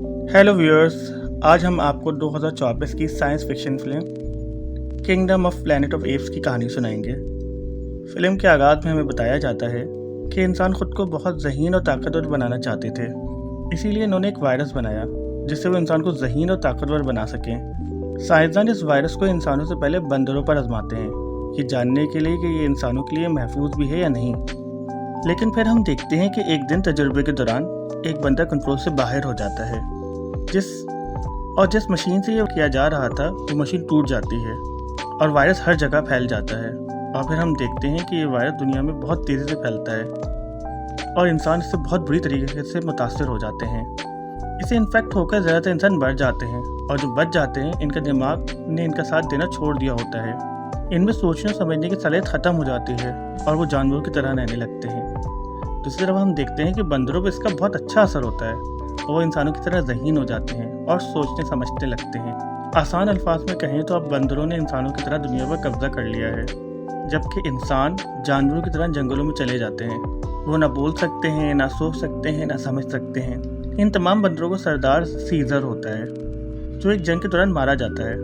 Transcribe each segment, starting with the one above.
Hello viewers. आज हम आपको 2024 की science fiction film kingdom of planet of apps की कहानी सुनाएंगे। फिल्म के आगाज़ में हमें बताया जाता है कि इंसान खुद को बहुत ज़हीन और ताकतवर बनाना चाहते थे, इसीलिए इन्होंने एक वायरस बनाया जिससे वो इंसान को ज़हीन और ताकतवर बना सकें। साइंसदान इस वायरस को इंसानों से पहले बंदरों पर आजमाते हैं, ये जानने के लिए कि ये इंसानों के लिए महफूज भी है या नहीं। लेकिन फिर हम देखते हैं कि एक दिन तजुर्बे के दौरान एक बंदा कंट्रोल से बाहर हो जाता है। जिस मशीन से ये किया जा रहा था वो मशीन टूट जाती है और वायरस हर जगह फैल जाता है। और फिर हम देखते हैं कि ये वायरस दुनिया में बहुत तेज़ी से फैलता है और इंसान इससे बहुत बुरी तरीके से मुतासर हो जाते हैं। इसे इन्फेक्ट होकर ज़्यादातर इंसान मर जाते हैं और जो बच जाते हैं इनका दिमाग ने इनका साथ देना छोड़ दिया होता है। इनमें सोचने समझने की सलाहियत ख़त्म हो जाती है और वो जानवरों की तरह रहने लगते हैं। दूसरी तरफ हम देखते हैं कि बंदरों पर इसका बहुत अच्छा असर होता है और वो इंसानों की तरह ज़हीन हो जाते हैं और सोचने समझने लगते हैं। आसान अल्फाज में कहें तो अब बंदरों ने इंसानों की तरह दुनिया पर कब्जा कर लिया है, जबकि इंसान जानवरों की तरह जंगलों में चले जाते हैं। वो ना बोल सकते हैं, ना सोच सकते हैं, ना समझ सकते हैं। इन तमाम बंदरों को सरदार सीजर होता है जो एक जंग के दौरान मारा जाता है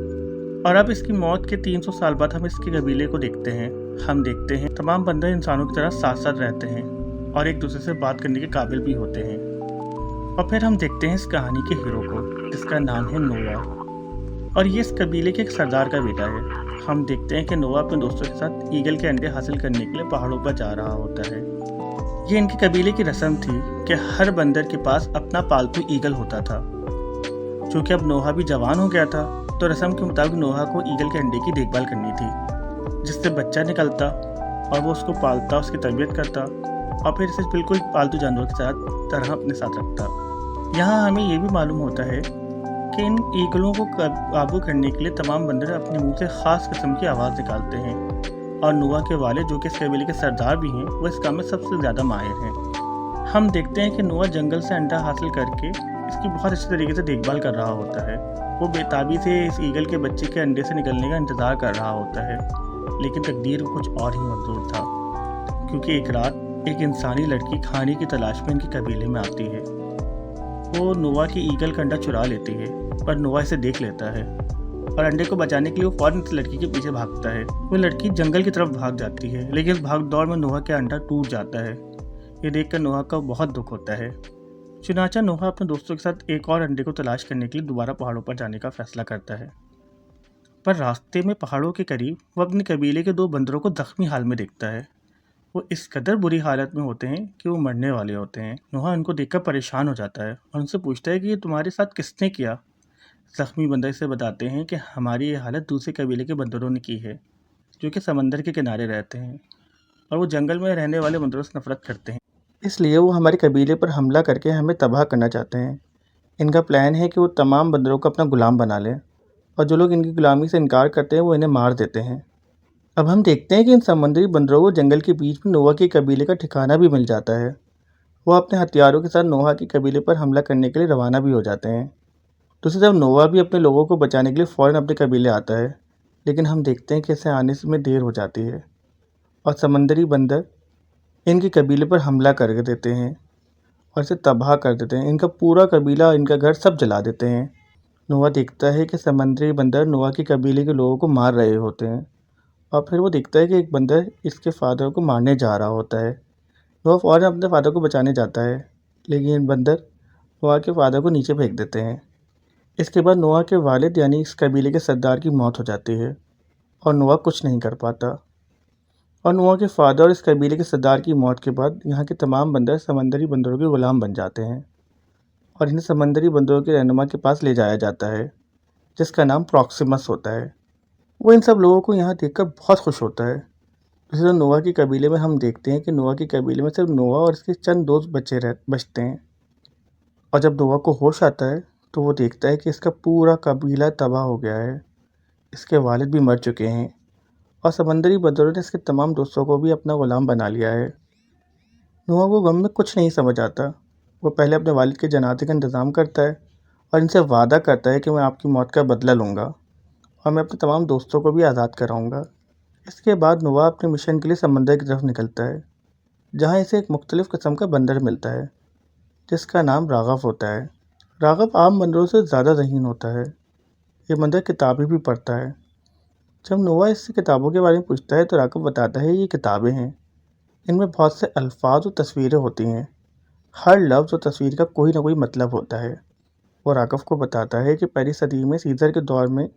और अब इसकी मौत के 300 साल बाद हम इसके कबीले को देखते हैं। हम देखते हैं तमाम बंदर इंसानों की तरह साथ साथ रहते हैं और एक दूसरे से बात करने के काबिल भी होते हैं। और फिर हम देखते हैं इस कहानी के हीरो को जिसका नाम है नोवा और ये इस कबीले के एक सरदार का बेटा है। हम देखते हैं कि नोवा अपने दोस्तों के साथ ईगल के अंडे हासिल करने के लिए पहाड़ों पर जा रहा होता है। ये इनके कबीले की रस्म थी कि हर बंदर के पास अपना पालतू ईगल होता था। चूँकि अब नोहा भी जवान हो गया था तो रस्म के मुताबिक नोहा को ईगल के अंडे की देखभाल करनी थी, जिससे बच्चा निकलता और वो उसको पालता, उसकी तरबियत करता और फिर इसे बिल्कुल पालतू जानवर की तरह अपने साथ रखता। यहाँ हमें ये भी मालूम होता है कि इन ईगलों को काबू करने के लिए तमाम बंदर अपने मुंह से ख़ास किस्म की आवाज़ निकालते हैं और नोआ के वालिद जो कि इस कबीले के सरदार भी हैं वो इस काम में सबसे ज़्यादा माहिर हैं। हम देखते हैं कि नोआ जंगल से अंडा हासिल करके इसकी बहुत अच्छे तरीके से देखभाल कर रहा होता है। वो बेताबी से इस ईगल के बच्चे के अंडे से निकलने का इंतज़ार कर रहा होता है, लेकिन तकदीर कुछ और ही मंजूर था, क्योंकि एक रात एक इंसानी लड़की खाने की तलाश में इनके कबीले में आती है। वो नोवा की ईगल का अंडा चुरा लेती है पर नोवा इसे देख लेता है और अंडे को बचाने के लिए वो फौरन इस लड़की के पीछे भागता है। वो लड़की जंगल की तरफ भाग जाती है, लेकिन इस भाग दौड़ में नोहा का अंडा टूट जाता है। ये देखकर नोहा का बहुत दुख होता है। चुनाचा नोहा अपने दोस्तों के साथ एक और अंडे को तलाश करने के लिए दोबारा पहाड़ों पर जाने का फैसला करता है, पर रास्ते में पहाड़ों के करीब वो अपने कबीले के 2 बंदरों को जख्मी हाल में देखता है। वो इस कदर बुरी हालत में होते हैं कि वो मरने वाले होते हैं। नोहा उनको देखकर परेशान हो जाता है और उनसे पूछता है कि ये तुम्हारे साथ किसने किया। जख्मी बंदर से बताते हैं कि हमारी ये हालत दूसरे कबीले के बंदरों ने की है, जो कि समंदर के किनारे रहते हैं और वो जंगल में रहने वाले बंदरों से नफरत करते हैं, इसलिए वो हमारे कबीले पर हमला करके हमें तबाह करना चाहते हैं। इनका प्लान है कि वो तमाम बंदरों को अपना गुलाम बना लें और जो लोग इनकी गुलामी से इनकार करते हैं वो इन्हें मार देते हैं। अब हम देखते हैं कि इन समुद्री बंदरों को जंगल के बीच में नोहा के कबीले का ठिकाना भी मिल जाता है। वो अपने हथियारों के साथ नोहा के कबीले पर हमला करने के लिए रवाना भी हो जाते हैं। दूसरी तरफ नोहा भी अपने लोगों को बचाने के लिए फ़ौरन अपने कबीले आता है, लेकिन हम देखते हैं कि इसे आने में देर हो जाती है और समंदरी बंदर इनके कबीले पर हमला कर देते हैं और इसे तबाह कर देते हैं। इनका पूरा कबीला, इनका घर सब जला देते हैं। नोहा देखता है कि समंदरी बंदर नोहा के कबीले के लोगों को मार रहे होते हैं और फिर वो देखता है कि एक बंदर इसके फादर को मारने जा रहा होता है। नोहा फ़ौरन अपने फादर को बचाने जाता है, लेकिन बंदर नोहा के फादर को नीचे फेंक देते हैं। इसके बाद नोहा के वालिद यानी इस कबीले के सरदार की मौत हो जाती है और नोहा कुछ नहीं कर पाता। और नोहा के फादर और इस कबीले के सरदार की मौत के बाद यहाँ के तमाम बंदर समंदरी बंदरों के ग़ुलाम बन जाते हैं और इन्हें समंदरी बंदरों के रहनुमा के पास ले जाया जाता है, जिसका नाम प्रॉक्सिमस होता है। वो इन सब लोगों को यहाँ देखकर बहुत खुश होता है। दूसरी तरफ नोहा के कबीले में हम देखते हैं कि नोहा के कबीले में सिर्फ नोहा और इसके चंद दोस्त बचते हैं और जब नोहा को होश आता है तो वो देखता है कि इसका पूरा कबीला तबाह हो गया है। इसके वालिद भी मर चुके हैं और समंदरी बंदरों ने इसके तमाम दोस्तों को भी अपना ग़ुलाम बना लिया है। नोहा को गम में कुछ नहीं समझ आता। वो पहले अपने वालिद के जनाजे का इंतज़ाम करता है और इनसे वादा करता है कि मैं आपकी मौत का बदला लूँगा और मैं अपने तमाम दोस्तों को भी आज़ाद कराऊँगा। इसके बाद नोहा अपने मिशन के लिए समंदर की तरफ निकलता है, जहाँ इसे एक मुख्तलिफ़ किस्म का बंदर मिलता है जिसका नाम राघव होता है। राघव आम बंदरों से ज़्यादा ज़हीन होता है। ये बंदर किताबें भी पढ़ता है। जब नोवा इससे किताबों के बारे में पूछता है तो राघव बताता है ये किताबें हैं। इनमें बहुत से अल्फाज और तस्वीरें होती हैं। हर लफ्ज़ और तस्वीर का कोई ना कोई मतलब होता है। वो राघव को बताता है कि पहली सदी में सीज़र के दौर में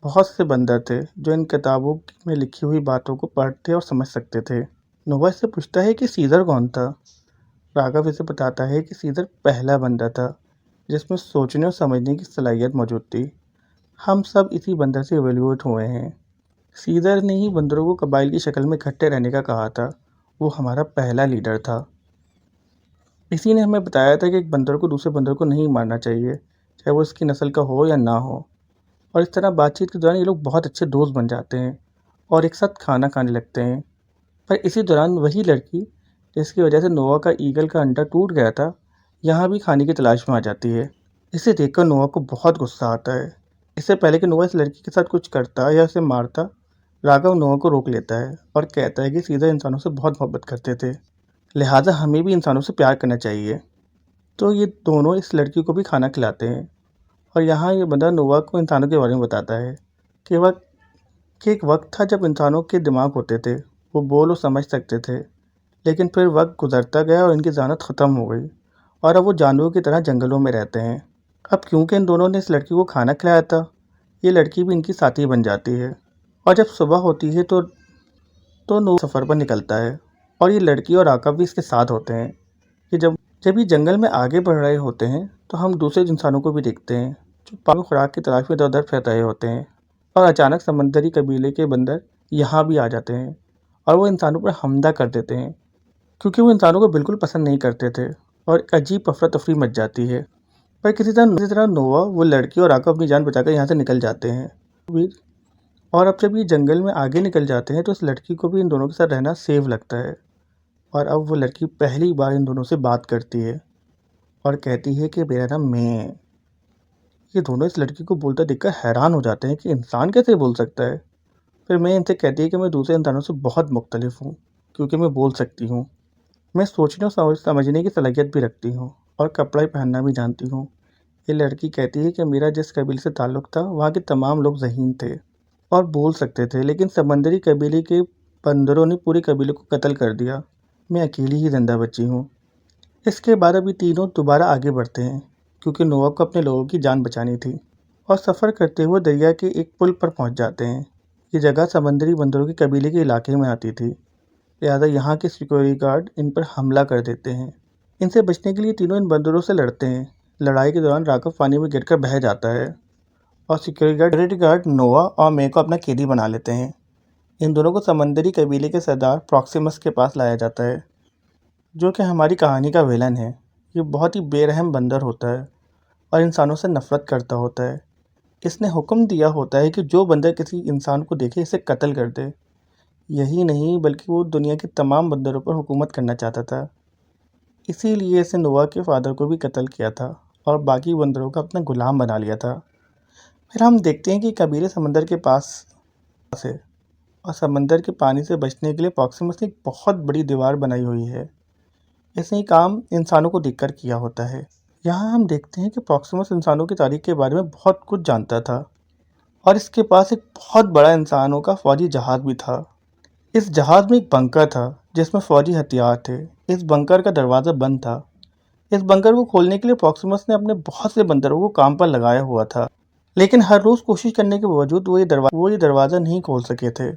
बहुत से बंदर थे जो इन किताबों में लिखी हुई बातों को पढ़ते और समझ सकते थे। नोवा इससे पूछता है कि सीज़र कौन था। राघव इसे बताता है कि सीज़र पहला बंदर था जिसमें सोचने और समझने की सलाहियत मौजूद थी। हम सब इसी बंदर से इवोल्यूट हुए हैं। सीज़र ने ही बंदरों को कबाइल की शक्ल में इकट्ठे रहने का कहा था। वो हमारा पहला लीडर था। इसी ने हमें बताया था कि एक बंदर को दूसरे बंदर को नहीं मारना चाहिए, चाहे वो इसकी नस्ल का हो या ना हो। और इस तरह बातचीत के दौरान ये लोग बहुत अच्छे दोस्त बन जाते हैं और एक साथ खाना खाने लगते हैं। पर इसी दौरान वही लड़की जिसकी वजह से नोवा का ईगल का अंडा टूट गया था, यहाँ भी खाने की तलाश में आ जाती है। इसे देखकर नोवा को बहुत गुस्सा आता है। इससे पहले कि नोवा इस लड़की के साथ कुछ करता या उसे मारता, राघव नोवा को रोक लेता है और कहता है कि सीधा इंसानों से बहुत मोहब्बत करते थे, लिहाजा हमें भी इंसानों से प्यार करना चाहिए। तो ये दोनों इस लड़की को भी खाना खिलाते हैं और यहाँ ये बंदा नोवा को इंसानों के बारे में बताता है कि एक वक्त था जब इंसानों के दिमाग होते थे, वो बोल और समझ सकते थे, लेकिन फिर वक्त गुजरता गया और इनकी ज़ानत ख़त्म हो गई और अब वो जानवरों की तरह जंगलों में रहते हैं। अब क्योंकि इन दोनों ने इस लड़की को खाना खिलाया था, ये लड़की भी इनकी साथी बन जाती है और जब सुबह होती है तो नोवा सफ़र पर निकलता है और ये लड़की और आकब भी इसके साथ होते हैं कि जब ये जंगल में आगे बढ़ रहे होते हैं तो हम दूसरे इंसानों को भी देखते हैं जो पानी खुराक की तलाश में इधर उधर फिर रहे होते हैं और अचानक समंदरी कबीले के बंदर यहाँ भी आ जाते हैं और वो इंसानों पर हमला कर देते हैं क्योंकि वो इंसानों को बिल्कुल पसंद नहीं करते थे और एक अजीब अफरा तफरी मच जाती है। पर किसी तरह नोवा वो लड़की और आकब अपनी जान बचाकर यहाँ से निकल जाते हैं। और अब जब ये जंगल में आगे निकल जाते हैं तो इस लड़की को भी इन दोनों के साथ रहना सेफ लगता है और अब वो लड़की पहली बार इन दोनों से बात करती है और कहती है कि मेरा नाम मैं है। ये दोनों इस लड़की को बोलता देखकर हैरान हो जाते हैं कि इंसान कैसे बोल सकता है। फिर मैं इनसे कहती है कि मैं दूसरे इंसानों से बहुत मुख्तलिफ हूँ क्योंकि मैं बोल सकती हूँ। मैं सोचने और समझने की सलाहियत भी रखती हूँ और कपड़ा ही पहनना भी जानती हूँ। ये लड़की कहती है कि मेरा जिस कबीले से ताल्लुक़ था वहाँ के तमाम लोग ज़हीन थे और बोल सकते थे, लेकिन समंदरी कबीले के बंदरों ने पूरे कबीले को कत्ल कर दिया। मैं अकेली ही ज़िंदा बची हूँ। इसके बाद अभी तीनों दोबारा आगे बढ़ते हैं क्योंकि नोवा को अपने लोगों की जान बचानी थी और सफ़र करते हुए दरिया के एक पुल पर पहुंच जाते हैं। ये जगह समंदरी बंदरों के कबीले के इलाके में आती थी, लिहाजा यहाँ के सिक्योरिटी गार्ड इन पर हमला कर देते हैं। इनसे बचने के लिए तीनों इन बंदरों से लड़ते हैं। लड़ाई के दौरान राघव पानी में गिरकर बह जाता है और सिक्योरिटी गार्ड नोवा और मे को अपना कैदी बना लेते हैं। इन दोनों को समंदरी कबीले के सरदार प्रॉक्सिमस के पास लाया जाता है जो कि हमारी कहानी का विलन है। ये बहुत ही बेरहम बंदर होता है और इंसानों से नफ़रत करता होता है। इसने हुक्म दिया होता है कि जो बंदर किसी इंसान को देखे इसे कत्ल कर दे। यही नहीं बल्कि वो दुनिया के तमाम बंदरों पर हुकूमत करना चाहता था। इसीलिए इसने नोवा के फादर को भी कत्ल किया था और बाकी बंदरों का अपना गुलाम बना लिया था। फिर हम देखते हैं कि कबीले समंदर के पास है और समंदर के पानी से बचने के लिए प्रॉक्सिमस ने एक बहुत बड़ी दीवार बनाई हुई है। इसने ये काम इंसानों को देखकर किया होता है। यहाँ हम देखते हैं कि प्रॉक्सिमस इंसानों की तारीख के बारे में बहुत कुछ जानता था और इसके पास एक बहुत बड़ा इंसानों का फौजी जहाज़ भी था। इस जहाज़ में एक बंकर था जिसमें फौजी हथियार थे। इस बंकर का दरवाज़ा बंद था। इस बंकर को खोलने के लिए प्रॉक्सिमस ने अपने बहुत से बंदरों को काम पर लगाया हुआ था, लेकिन हर रोज़ कोशिश करने के बावजूद वो ये दरवाज़ा नहीं खोल सके थे।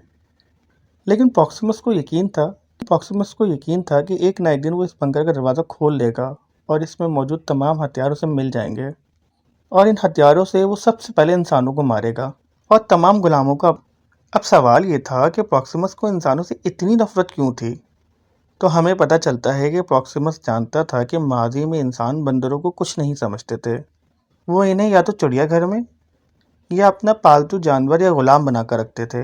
लेकिन प्रॉक्सिमस को यकीन था कि एक ना एक दिन वो इस बंकर का दरवाज़ा खोल लेगा और इसमें मौजूद तमाम हथियार उसे मिल जाएंगे और इन हथियारों से वो सबसे पहले इंसानों को मारेगा और तमाम गुलामों का। अब सवाल ये था कि प्रॉक्सिमस को इंसानों से इतनी नफरत क्यों थी। तो हमें पता चलता है कि प्रॉक्सिमस जानता था कि माजी में इंसान बंदरों को कुछ नहीं समझते थे। वो इन्हें या तो चिड़ियाघर में या अपना पालतू जानवर या गुलाम बनाकर रखते थे।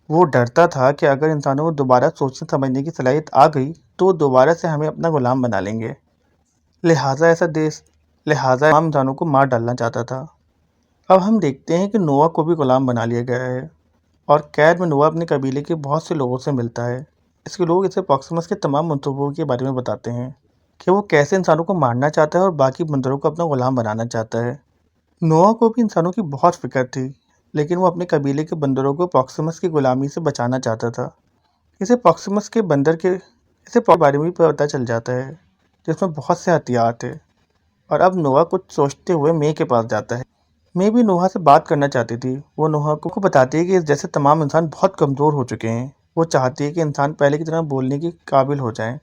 वो डरता था कि अगर इंसानों को दोबारा सोचने समझने की सलाहियत आ गई तो वो दोबारा से हमें अपना गुलाम बना लेंगे। लिहाजा आम इंसानों को मार डालना चाहता था। अब हम देखते हैं कि नोवा को भी गुलाम बना लिया गया है और कैद में नोवा अपने कबीले के बहुत से लोगों से मिलता है। इसके लोग इसे प्रॉक्सिमस के तमाम मंसूबों के बारे में बताते हैं। कि वो कैसे इंसानों को मारना चाहता है और बाकी बंदरों को अपना गुलाम बनाना चाहता है। नोआ को भी इंसानों की बहुत फिक्र थी, लेकिन वो अपने कबीले के बंदरों को प्रॉक्सिमस की गुलामी से बचाना चाहता था। इसे प्रॉक्सिमस के बंदर के इसे बारे में भी पता चल जाता है, जिसमें बहुत से हथियार थे। और अब नोआ कुछ सोचते हुए मे के पास जाता है। मे भी नोहा से बात करना चाहती थी। वो नोहा को बताती है कि इस जैसे तमाम इंसान बहुत कमज़ोर हो चुके हैं। वो चाहती है कि इंसान पहले की तरह बोलने के काबिल हो जाएं।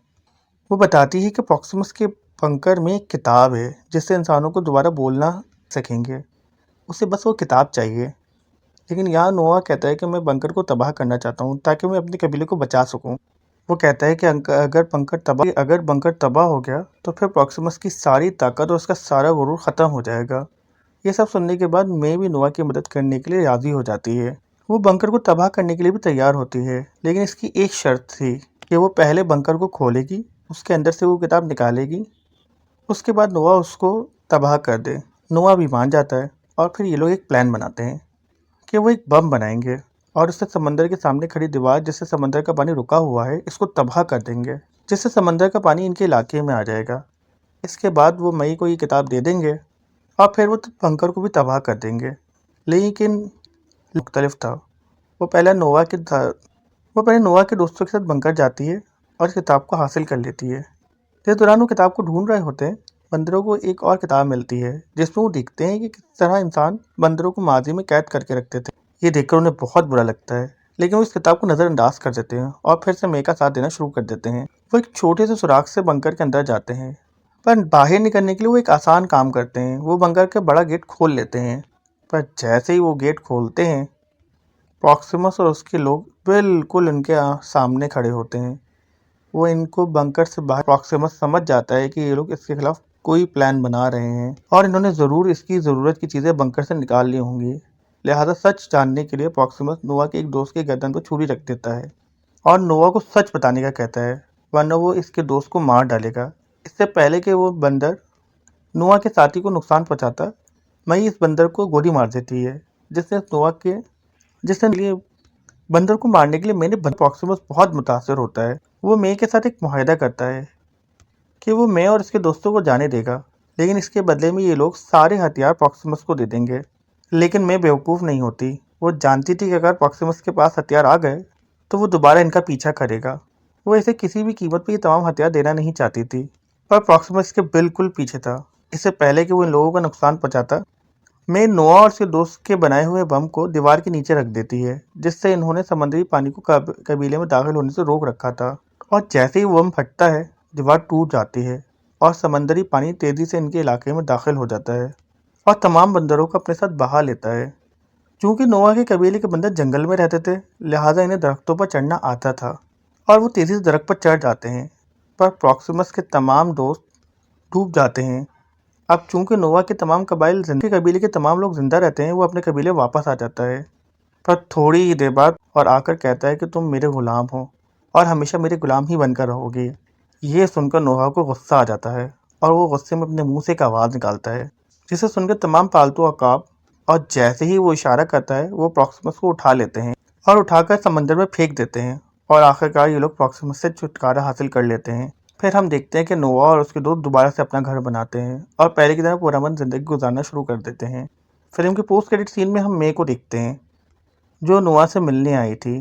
वो बताती है कि प्रॉक्सिमस के बंकर में एक किताब है जिससे इंसानों को दोबारा बोलना सकेंगे। उसे बस वो किताब चाहिए। लेकिन यहाँ नोआ कहता है कि मैं बंकर को तबाह करना चाहता हूँ ताकि मैं अपने कबीले को बचा सकूँ। वो कहता है कि अगर बंकर तबाह हो गया तो फिर प्रॉक्सिमस की सारी ताकत और उसका सारा गुरूर ख़त्म हो जाएगा। ये सब सुनने के बाद मैं भी नोआ की मदद करने के लिए राज़ी हो जाती है। वो बंकर को तबाह करने के लिए भी तैयार होती है, लेकिन इसकी एक शर्त थी कि वो पहले बंकर को खोलेगी, उसके अंदर से वो किताब निकालेगी, उसके बाद नोआ उसको तबाह कर दे। नोआ भी मान जाता है और फिर ये लोग एक प्लान बनाते हैं कि वो एक बम बनाएंगे और उससे समंदर के सामने खड़ी दीवार जिससे समंदर का पानी रुका हुआ है इसको तबाह कर देंगे, जिससे समंदर का पानी इनके इलाके में आ जाएगा। इसके बाद वो मई को ये किताब दे देंगे और फिर वो बंकर को भी तबाह कर देंगे। लेकिन मुख्तलिफ था। वो पहले नोवा के वो पहले नोवा के दोस्तों के साथ बंकर जाती है और इस किताब को हासिल कर लेती है। इस दौरान वो किताब को ढूंढ रहे होते हैं, बंदरों को एक और किताब मिलती है जिसमें वो देखते हैं कि किस तरह इंसान बंदरों को माजी में कैद करके रखते थे। ये देखकर उन्हें बहुत बुरा लगता है, लेकिन वो इस किताब को नज़रअंदाज कर देते हैं और फिर से मे का साथ देना शुरू कर देते हैं। वो एक छोटे से सुराख से बंकर के अंदर जाते हैं, पर बाहर निकलने के लिए वो एक आसान काम करते हैं। वो बंकर का बड़ा गेट खोल लेते हैं, पर जैसे ही वो गेट खोलते हैं प्रॉक्सिमस और उसके लोग बिल्कुल इनके सामने खड़े होते हैं। वो इनको बंकर से बाहर प्रॉक्सिमस समझ जाता है कि ये लोग इसके खिलाफ कोई प्लान बना रहे हैं और इन्होंने ज़रूर इसकी ज़रूरत की चीज़ें बंकर से निकाल ली होंगी। लिहाजा सच जानने के लिए प्रॉक्सिमस नोआ के एक दोस्त के गर्दन पर छुरी रख देता है और नोआ को सच बताने का कहता है, वरना वो इसके दोस्त को मार डालेगा। इससे पहले कि वो बंदर नोआ के साथी को नुकसान पहुंचाता, मई इस बंदर को गोली मार देती है, जिससे लिए बंदर को मारने के लिए मैंने प्रॉक्सिमस बहुत मुतासर होता है। वो मे के साथ एक मुआहदा करता है कि वो मे और इसके दोस्तों को जाने देगा, लेकिन इसके बदले में ये लोग सारे हथियार प्रॉक्सिमस को दे देंगे। लेकिन मे बेवकूफ़ नहीं होती। वो जानती थी कि अगर प्रॉक्सिमस के पास हथियार आ गए तो वो दोबारा इनका पीछा करेगा। वो इसे किसी भी कीमत पर ये तमाम हथियार देना नहीं चाहती थी, पर प्रॉक्सिमस के बिल्कुल पीछे था। इससे पहले कि वो इन लोगों का नुकसान पहुंचाता, मैं नोआ और उसके दोस्त के बनाए हुए बम को दीवार के नीचे रख देती है, जिससे इन्होंने समुद्री पानी को कबीले में दाखिल होने से रोक रखा था। और जैसे ही बम फटता है दीवार टूट जाती है और समंदरी पानी तेजी से इनके इलाके में दाखिल हो जाता है और तमाम बंदरों को अपने साथ बहा लेता है। चूँकि नोआ के कबीले के बंदर जंगल में रहते थे, लिहाजा इन्हें दरख्तों पर चढ़ना आता था और वो तेज़ी से दरख्त पर चढ़ जाते हैं, पर प्रॉक्सिमस के तमाम दोस्त डूब जाते हैं। अब चूंकि नोवा के तमाम कबीले के तमाम लोग जिंदा रहते हैं, वो अपने कबीले वापस आ जाता है, पर थोड़ी ही देर बाद और आकर कहता है कि तुम मेरे गुलाम हो और हमेशा मेरे गुलाम ही बनकर रहोगे। ये सुनकर नोहा को गुस्सा आ जाता है और वो गुस्से में अपने मुंह से एक आवाज़ निकालता है, जिसे सुनकर तमाम पालतू अकाब और जैसे ही वो इशारा करता है वो प्रॉक्सिमस को उठा लेते हैं और उठाकर समंदर में फेंक देते हैं और आखिरकार ये लोग प्रॉक्सिमस से छुटकारा हासिल कर लेते हैं। फिर हम देखते हैं कि नोआ और उसके दोस्त दोबारा से अपना घर बनाते हैं और पहले की तरह पुरअमन ज़िंदगी गुजारना शुरू कर देते हैं। फिल्म के पोस्ट क्रेडिट सीन में हम मे को देखते हैं, जो नोआ से मिलने आई थी।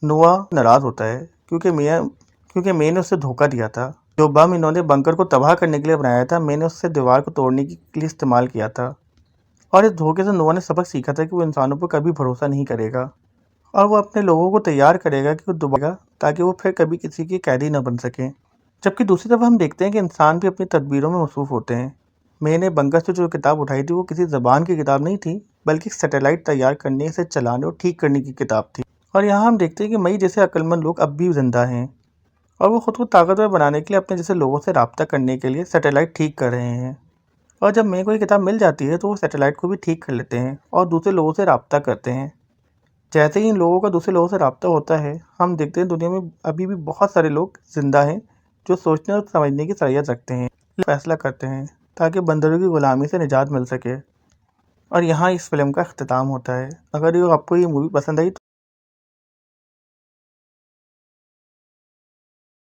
नोआ नाराज़ होता है क्योंकि मे ने उसे धोखा दिया था। जो बम इन्होंने बंकर को तबाह करने के लिए बनाया था, मैंने उससे दीवार को तोड़ने के लिए इस्तेमाल किया था और इस धोखे से नोआ ने सबक सीखा था कि वो इंसानों पर कभी भरोसा नहीं करेगा और वो अपने लोगों को तैयार करेगा कि वो दोबारा, ताकि वो फिर कभी किसी की कैदी न बन सकें। जबकि दूसरी तरफ हम देखते हैं कि इंसान भी अपनी तदबीरों में मसरूफ़ होते हैं। मैंने बंकर से जो किताब उठाई थी वो किसी ज़बान की किताब नहीं थी, बल्कि सैटेलाइट तैयार करने, से चलाने और ठीक करने की किताब थी। और यहाँ हम देखते हैं कि मई जैसे अक्लमंद लोग अब भी जिंदा हैं और वो ख़ुद को ताकतवर बनाने के लिए अपने जैसे लोगों से रब्ता करने के लिए सैटेलाइट ठीक कर रहे हैं। और जब मई को ये किताब मिल जाती है तो वो सैटेलाइट को भी ठीक कर लेते हैं और दूसरे लोगों से रब्ता करते हैं। जैसे ही इन लोगों का दूसरे लोगों से रब्ता होता है, हम देखते हैं दुनिया में अभी भी बहुत सारे लोग जिंदा हैं जो सोचने और समझने की सलाहियत रखते हैं, फैसला करते हैं ताकि बंदरों की गुलामी से निजात मिल सके। और यहाँ इस फिल्म का अख्तिताम होता है। अगर आपको ये मूवी पसंद आई